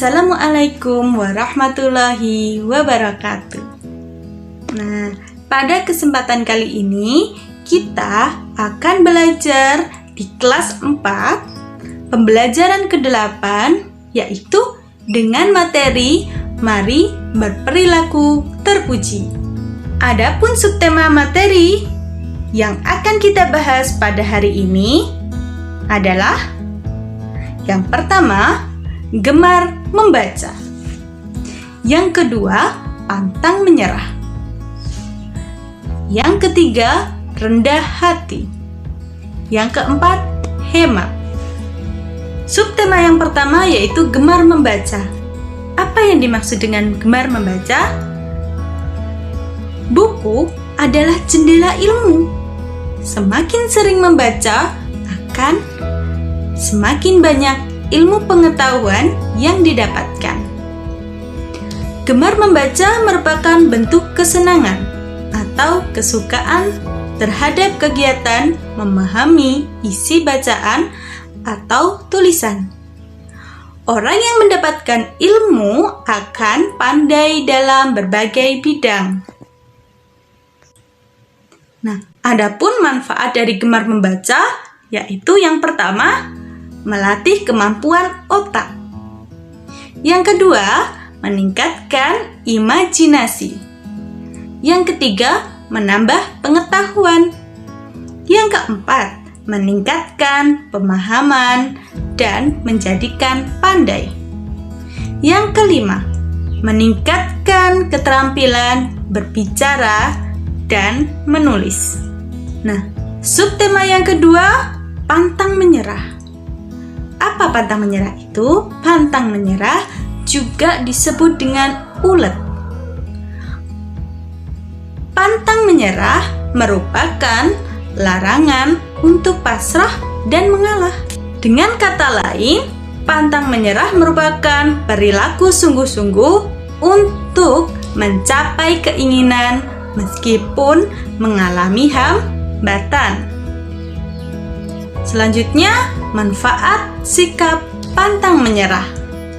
Assalamualaikum warahmatullahi wabarakatuh. Nah, pada kesempatan kali ini kita akan belajar di kelas 4 pembelajaran ke-8, yaitu dengan materi Mari Berperilaku Terpuji. Adapun subtema materi yang akan kita bahas pada hari ini adalah yang pertama, gemar membaca. Yang kedua, pantang menyerah. Yang ketiga, rendah hati. Yang keempat, hemat. Subtema yang pertama yaitu gemar membaca. Apa yang dimaksud dengan gemar membaca? Buku adalah jendela ilmu. Semakin sering membaca, akan semakin banyak ilmu pengetahuan yang didapatkan. Gemar membaca merupakan bentuk kesenangan atau kesukaan terhadap kegiatan memahami isi bacaan atau tulisan. Orang yang mendapatkan ilmu akan pandai dalam berbagai bidang. Nah, adapun manfaat dari gemar membaca yaitu yang pertama, melatih kemampuan otak. Yang kedua, meningkatkan imajinasi. Yang ketiga, menambah pengetahuan. Yang keempat, meningkatkan pemahaman dan menjadikan pandai. Yang kelima, meningkatkan keterampilan berbicara dan menulis. Nah, subtema yang kedua, pantang menyerah. Apa pantang menyerah itu? Pantang menyerah juga disebut dengan ulet. Pantang menyerah merupakan larangan untuk pasrah dan mengalah. Dengan kata lain, pantang menyerah merupakan perilaku sungguh-sungguh untuk mencapai keinginan meskipun mengalami hambatan. Selanjutnya, manfaat sikap pantang menyerah,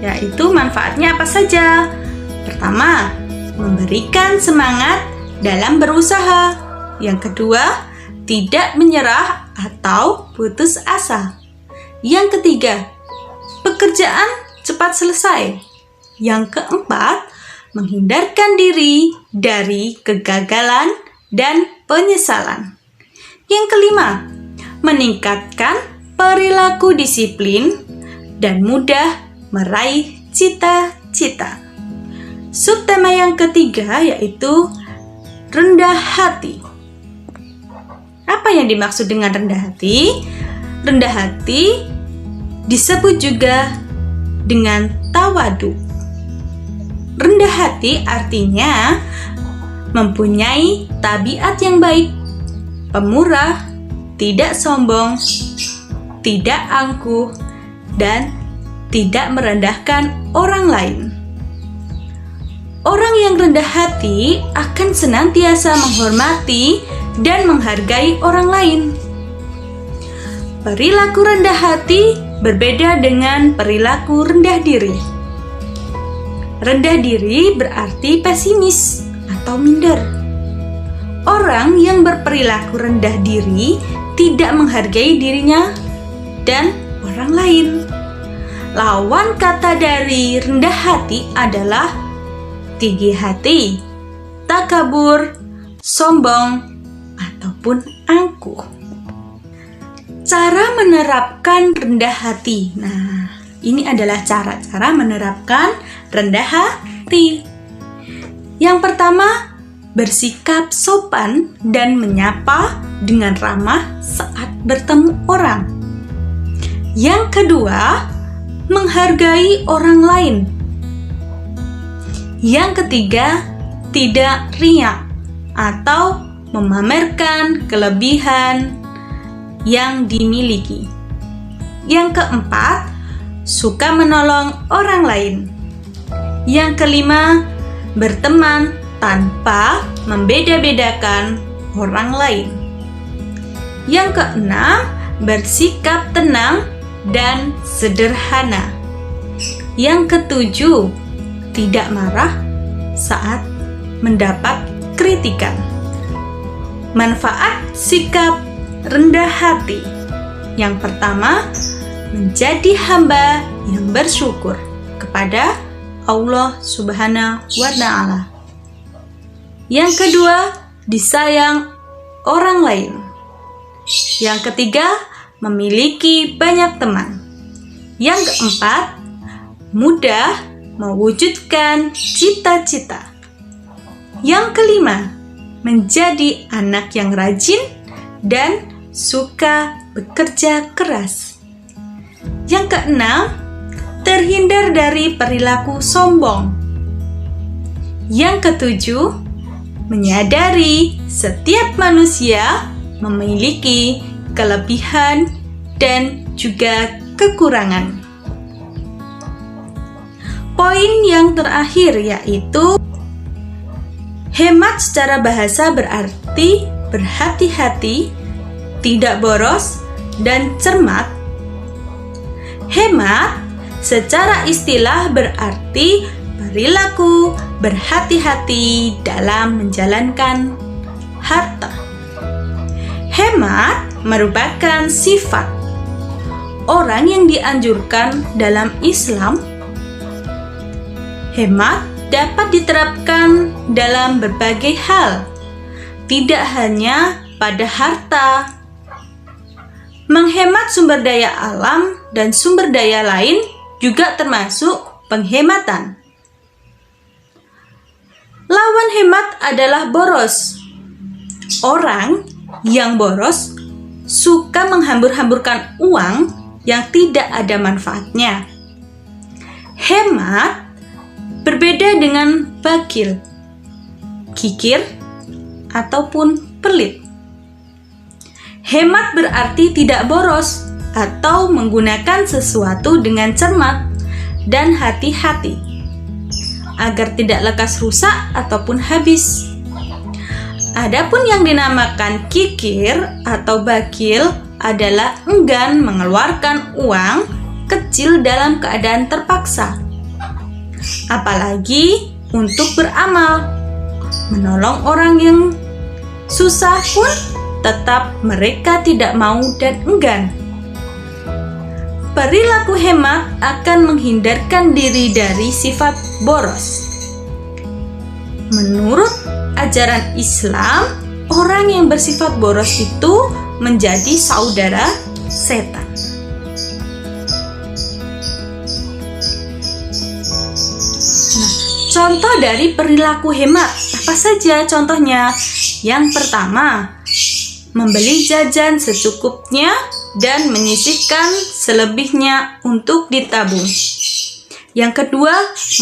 yaitu manfaatnya apa saja? Pertama, memberikan semangat dalam berusaha. Yang kedua, tidak menyerah atau putus asa. Yang ketiga, pekerjaan cepat selesai. Yang keempat, menghindarkan diri dari kegagalan dan penyesalan. Yang kelima, meningkatkan perilaku disiplin dan mudah meraih cita-cita. Subtema yang ketiga yaitu rendah hati. Apa yang dimaksud dengan rendah hati? Rendah hati disebut juga dengan tawadu. Rendah hati artinya mempunyai tabiat yang baik, pemurah, tidak sombong, tidak angkuh, dan tidak merendahkan orang lain. Orang yang rendah hati akan senantiasa menghormati dan menghargai orang lain. Perilaku rendah hati berbeda dengan perilaku rendah diri. Rendah diri berarti pesimis atau minder. Orang yang berperilaku rendah diri tidak menghargai dirinya dan orang lain. Lawan kata dari rendah hati adalah tinggi hati, takabur, sombong, ataupun angkuh. Cara menerapkan rendah hati. Nah, ini adalah cara-cara menerapkan rendah hati. Yang pertama, bersikap sopan dan menyapa dengan ramah saat bertemu orang. Yang kedua, menghargai orang lain. Yang ketiga, tidak riak atau memamerkan kelebihan yang dimiliki. Yang keempat, suka menolong orang lain. Yang kelima, berteman tanpa membeda-bedakan orang lain. Yang keenam, bersikap tenang dan sederhana. Yang ketujuh, tidak marah saat mendapat kritikan. Manfaat sikap rendah hati. Yang pertama, menjadi hamba yang bersyukur kepada Allah Subhanahu wa Ta'ala. Yang kedua, disayang orang lain. Yang ketiga, memiliki banyak teman. Yang keempat, mudah mewujudkan cita-cita. Yang kelima, menjadi anak yang rajin dan suka bekerja keras. Yang keenam, terhindar dari perilaku sombong. Yang ketujuh, menyadari setiap manusia memiliki kelebihan dan juga kekurangan. Poin yang terakhir yaitu hemat secara bahasa berarti berhati-hati, tidak boros, dan cermat. Hemat secara istilah berarti perilaku berhati-hati dalam menjalankan harta. Hemat merupakan sifat orang yang dianjurkan dalam Islam. Hemat dapat diterapkan dalam berbagai hal, tidak hanya pada harta. Menghemat sumber daya alam dan sumber daya lain juga termasuk penghematan. Lawan hemat adalah boros. Orang yang boros suka menghambur-hamburkan uang yang tidak ada manfaatnya. Hemat berbeda dengan bakil, kikir, ataupun pelit. Hemat berarti tidak boros atau menggunakan sesuatu dengan cermat dan hati-hati agar tidak lekas rusak ataupun habis. Adapun yang dinamakan kikir atau bakil adalah enggan mengeluarkan uang kecil dalam keadaan terpaksa, apalagi untuk beramal. Menolong orang yang susah pun tetap mereka tidak mau dan enggan. Perilaku hemat akan menghindarkan diri dari sifat boros. Menurut ajaran Islam, orang yang bersifat boros itu menjadi saudara setan. Contoh dari perilaku hemat, apa saja contohnya? Yang pertama, membeli jajan secukupnya dan menyisihkan selebihnya untuk ditabung. Yang kedua,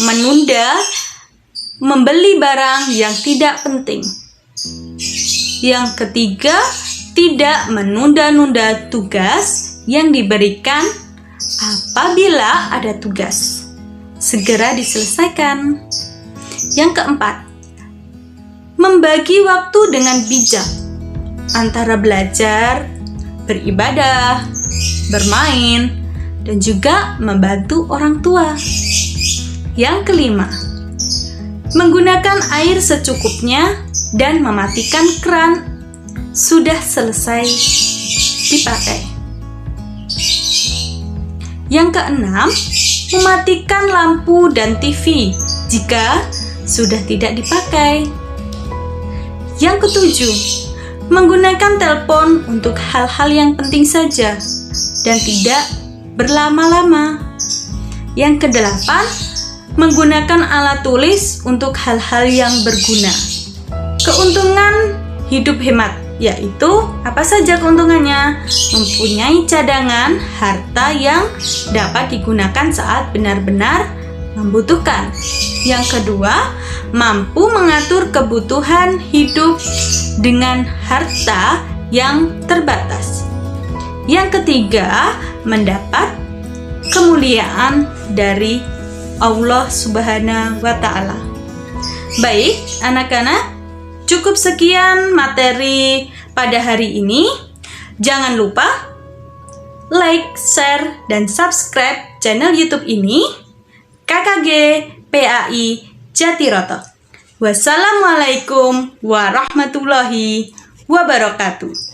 menunda membeli barang yang tidak penting. Yang ketiga, tidak menunda-nunda tugas yang diberikan. Apabila ada tugas, segera diselesaikan. Yang keempat, membagi waktu dengan bijak antara belajar, beribadah, bermain, dan juga membantu orang tua. Yang kelima, menggunakan air secukupnya dan mematikan keran sudah selesai dipakai. Yang keenam, mematikan lampu dan TV jika sudah tidak dipakai. Yang ketujuh, menggunakan telepon untuk hal-hal yang penting saja dan tidak berlama-lama. Yang kedelapan, menggunakan alat tulis untuk hal-hal yang berguna. Keuntungan hidup hemat yaitu apa saja keuntungannya? Mempunyai cadangan harta yang dapat digunakan saat benar-benar membutuhkan. Yang kedua, mampu mengatur kebutuhan hidup dengan harta yang terbatas. Yang ketiga, mendapat kemuliaan dari Allah Subhanahu wa Ta'ala. Baik, anak-anak, cukup sekian materi pada hari ini. Jangan lupa like, share, dan subscribe channel YouTube ini. KKG PAI Jatiroto. Wassalamualaikum warahmatullahi wabarakatuh.